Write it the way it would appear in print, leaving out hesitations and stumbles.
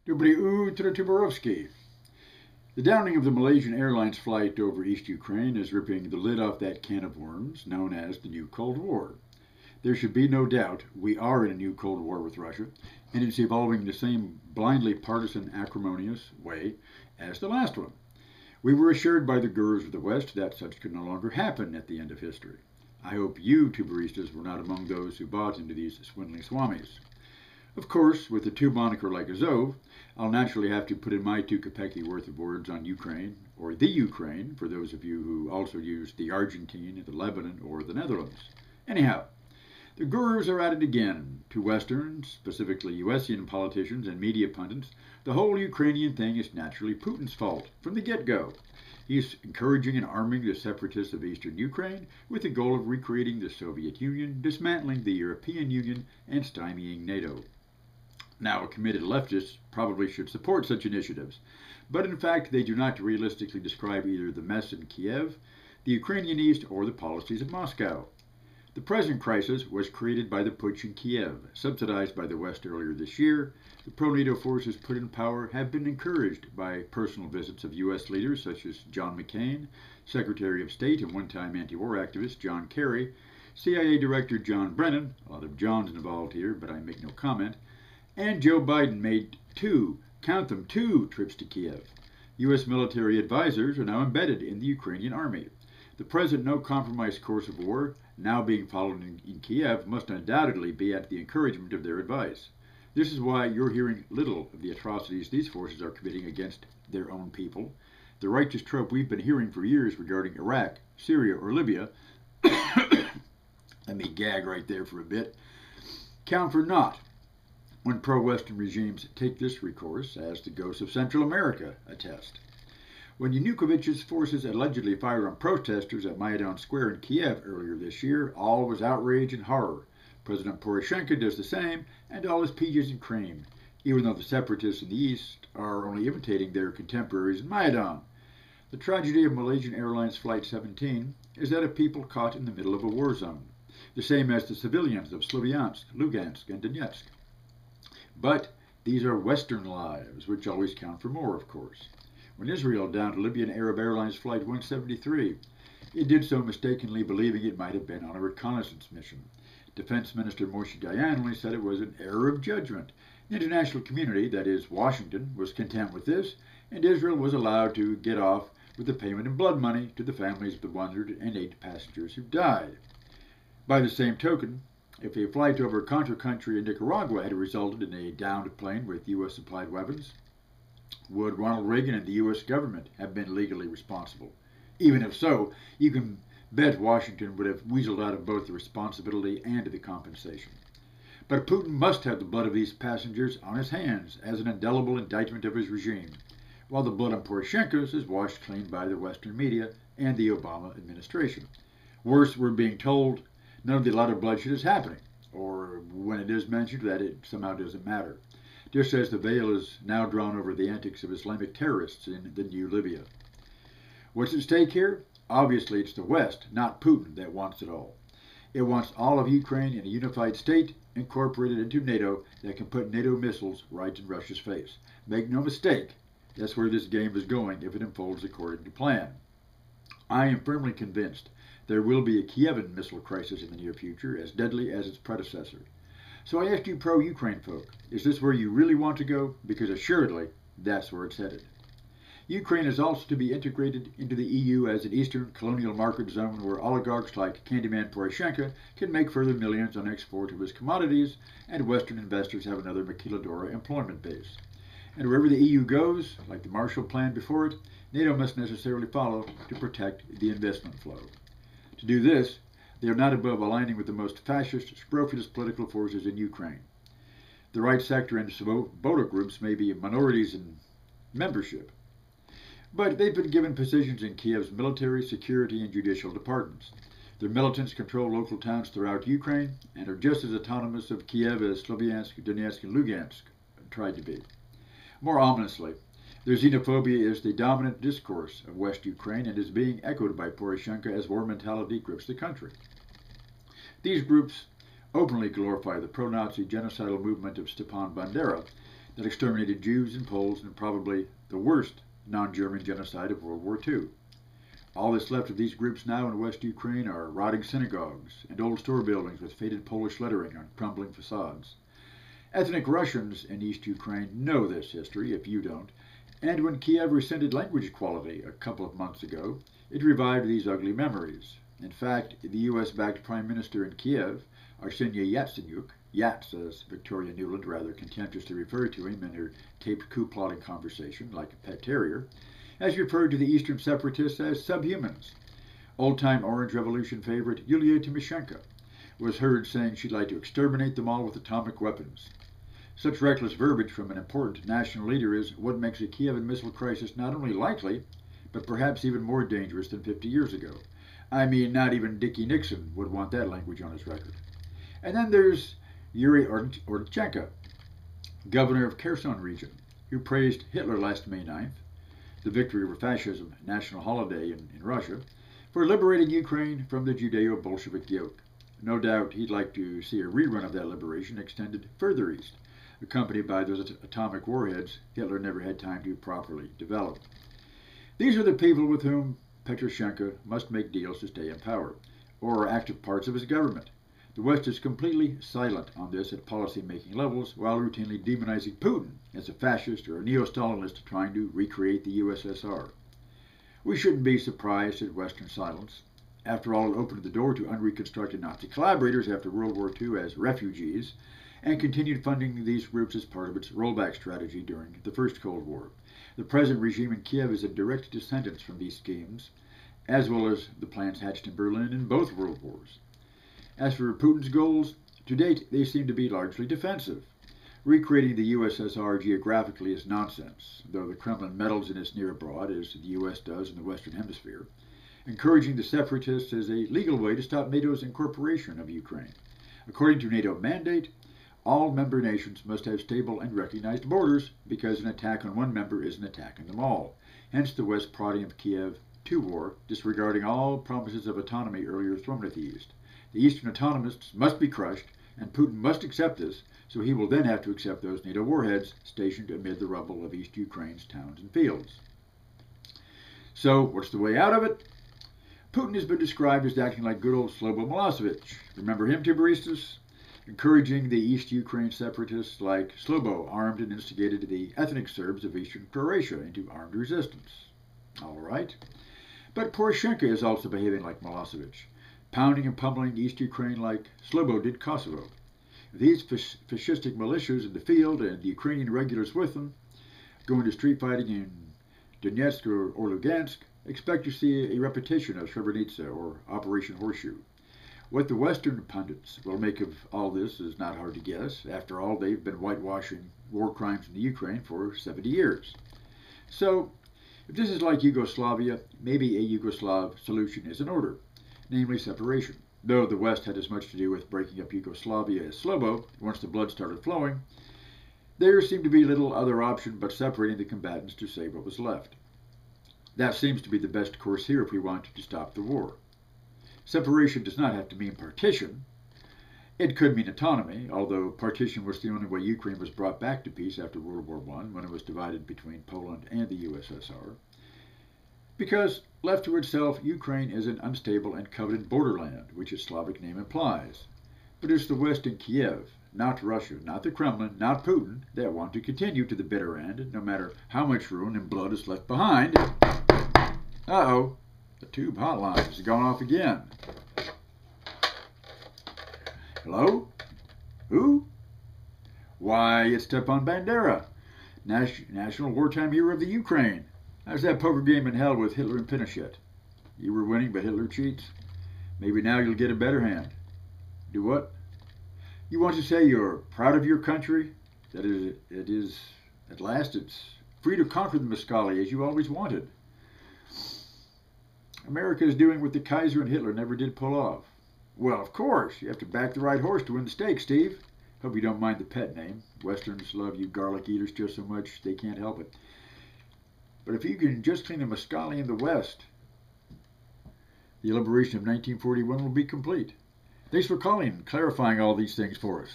Tuberovsky. The downing of the Malaysian Airlines flight over East Ukraine is ripping the lid off that can of worms known as the new Cold War. There should be no doubt we are in a new Cold War with Russia, and it's evolving the same blindly partisan, acrimonious way as the last one. We were assured by the gurus of the West that such could no longer happen at the end of history. I hope you, tuberistas, were not among those who bought into these swindling swamis. Of course, with a tube moniker like Azov, I'll naturally have to put in my 2 kopecki worth of words on Ukraine, or the Ukraine, for those of you who also use the Argentine, the Lebanon, or the Netherlands. Anyhow, the gurus are at it again. To Westerns, specifically USian politicians and media pundits, the whole Ukrainian thing is naturally Putin's fault from the get-go. He's encouraging and arming the separatists of eastern Ukraine with the goal of recreating the Soviet Union, dismantling the European Union, and stymieing NATO. Now, committed leftists probably should support such initiatives, but in fact they do not realistically describe either the mess in Kiev, the Ukrainian East, or the policies of Moscow. The present crisis was created by the putsch in Kiev, subsidized by the West earlier this year. The pro-NATO forces put in power have been encouraged by personal visits of U.S. leaders such as John McCain, Secretary of State and one-time anti-war activist John Kerry, CIA Director John Brennan, a lot of Johns involved here, but I make no comment, and Joe Biden made 2 trips to Kiev. U.S. military advisors are now embedded in the Ukrainian army. The present no-compromise course of war, now being followed in Kiev, must undoubtedly be at the encouragement of their advice. This is why you're hearing little of the atrocities these forces are committing against their own people. The righteous trope we've been hearing for years regarding Iraq, Syria, or Libya, let me gag right there for a bit, count for naught when pro-Western regimes take this recourse, as the ghosts of Central America attest. When Yanukovych's forces allegedly fired on protesters at Maidan Square in Kiev earlier this year, all was outrage and horror. President Poroshenko does the same, and all is peaches and cream, even though the separatists in the East are only imitating their contemporaries in Maidan. The tragedy of Malaysian Airlines Flight 17 is that of people caught in the middle of a war zone, the same as the civilians of Sloviansk, Lugansk, and Donetsk. But these are Western lives, which always count for more, of course. When Israel downed Libyan Arab Airlines Flight 173, it did so mistakenly believing it might have been on a reconnaissance mission. Defense Minister Moshe Dayan only said it was an error of judgment. The international community, that is, Washington, was content with this, and Israel was allowed to get off with the payment in blood money to the families of the 108 passengers who died. By the same token, if a flight over Contra country in Nicaragua had resulted in a downed plane with U.S. supplied weapons, would Ronald Reagan and the U.S. government have been legally responsible? Even if so, you can bet Washington would have weaseled out of both the responsibility and the compensation. But Putin must have the blood of these passengers on his hands as an indelible indictment of his regime, while the blood on Poroshenko's is washed clean by the Western media and the Obama administration. Worse, we're being told none of the allotted bloodshed is happening, or when it is mentioned, that it somehow doesn't matter, just as the veil is now drawn over the antics of Islamic terrorists in the new Libya. What's at stake here? Obviously, it's the West, not Putin, that wants it all. It wants all of Ukraine in a unified state, incorporated into NATO, that can put NATO missiles right in Russia's face. Make no mistake, that's where this game is going if it unfolds according to plan. I am firmly convinced there will be a Kievan missile crisis in the near future, as deadly as its predecessor. So I ask you pro-Ukraine folk, is this where you really want to go? Because assuredly, that's where it's headed. Ukraine is also to be integrated into the EU as an eastern colonial market zone where oligarchs like Candyman Poroshenko can make further millions on export of his commodities, and Western investors have another maquiladora employment base. And wherever the EU goes, like the Marshall Plan before it, NATO must necessarily follow to protect the investment flow. To do this, they are not above aligning with the most fascist, scrofulous political forces in Ukraine. The right sector and Svoboda groups may be minorities in membership, but they've been given positions in Kiev's military, security, and judicial departments. Their militants control local towns throughout Ukraine and are just as autonomous of Kiev as Sloviansk, Donetsk, and Lugansk tried to be. More ominously, their xenophobia is the dominant discourse of West Ukraine and is being echoed by Poroshenko as war mentality grips the country. These groups openly glorify the pro-Nazi genocidal movement of Stepan Bandera, that exterminated Jews and Poles in probably the worst non-German genocide of World War II. All that's left of these groups now in West Ukraine are rotting synagogues and old store buildings with faded Polish lettering on crumbling facades. Ethnic Russians in East Ukraine know this history, if you don't, and when Kiev rescinded language equality a couple of months ago, it revived these ugly memories. In fact, the US-backed Prime Minister in Kiev, Arseniy Yatsenyuk, Yats as Victoria Nuland rather contemptuously referred to him in her taped coup-plotting conversation like a pet terrier, has referred to the Eastern separatists as subhumans. Old-time Orange Revolution favorite Yulia Tymoshenko was heard saying she'd like to exterminate them all with atomic weapons. Such reckless verbiage from an important national leader is what makes a Kievan missile crisis not only likely, but perhaps even more dangerous than 50 years ago. I mean, not even Dickie Nixon would want that language on his record. And then there's Yuri Ortchenko, governor of Kherson region, who praised Hitler last May 9th, the victory over fascism national holiday in Russia, for liberating Ukraine from the Judeo-Bolshevik yoke. No doubt he'd like to see a rerun of that liberation extended further east, accompanied by those atomic warheads Hitler never had time to properly develop. These are the people with whom Petroshenko must make deals to stay in power, or active parts of his government. The West is completely silent on this at policy-making levels, while routinely demonizing Putin as a fascist or a neo-Stalinist trying to recreate the USSR. We shouldn't be surprised at Western silence. After all, it opened the door to unreconstructed Nazi collaborators after World War II as refugees, and continued funding these groups as part of its rollback strategy during the First Cold War. The present regime in Kiev is a direct descendant from these schemes, as well as the plans hatched in Berlin in both World Wars. As for Putin's goals, to date they seem to be largely defensive. Recreating the USSR geographically is nonsense, though the Kremlin meddles in its near abroad, as the US does in the Western Hemisphere. Encouraging the separatists is a legal way to stop NATO's incorporation of Ukraine. According to NATO mandate, all member nations must have stable and recognized borders, because an attack on one member is an attack on them all. Hence the West prodding of Kiev to war, disregarding all promises of autonomy earlier thrown at the East. The Eastern autonomists must be crushed, and Putin must accept this, so he will then have to accept those NATO warheads stationed amid the rubble of East Ukraine's towns and fields. So, what's the way out of it? Putin has been described as acting like good old Slobo Milosevic. Remember him, Tiberistas? Encouraging the East Ukraine separatists like Slobo armed and instigated the ethnic Serbs of eastern Croatia into armed resistance. All right. But Poroshenko is also behaving like Milosevic, pounding and pummeling East Ukraine like Slobo did Kosovo. These fascistic militias in the field and the Ukrainian regulars with them, going to street fighting in Donetsk or Lugansk, expect to see a repetition of Srebrenica or Operation Horseshoe. What the Western pundits will make of all this is not hard to guess. After all, they've been whitewashing war crimes in the Ukraine for 70 years. So, if this is like Yugoslavia, maybe a Yugoslav solution is in order, namely separation. Though the West had as much to do with breaking up Yugoslavia as Slobo, once the blood started flowing, there seemed to be little other option but separating the combatants to save what was left. That seems to be the best course here if we want to stop the war. Separation does not have to mean partition. It could mean autonomy, although partition was the only way Ukraine was brought back to peace after World War I, when it was divided between Poland and the USSR. Because, left to itself, Ukraine is an unstable and coveted borderland, which its Slavic name implies. But it's the West and Kiev, not Russia, not the Kremlin, not Putin, that want to continue to the bitter end, no matter how much ruin and blood is left behind. Uh-oh, the tube hotline is going off again. Hello? Who? Why, it's Stepan Bandera, national wartime hero of the Ukraine. How's that poker game in hell with Hitler and Pinochet? You were winning, but Hitler cheats? Maybe now you'll get a better hand. Do what? You want to say you're proud of your country? That it is, at last, it's free to conquer the Muscali as you always wanted. America is doing what the Kaiser and Hitler never did pull off. Well, of course, you have to back the right horse to win the stakes, Steve. Hope you don't mind the pet name. Westerns love you garlic eaters just so much they can't help it. But if you can just clean the Muscali in the West, the liberation of 1941 will be complete. Thanks for calling and clarifying all these things for us.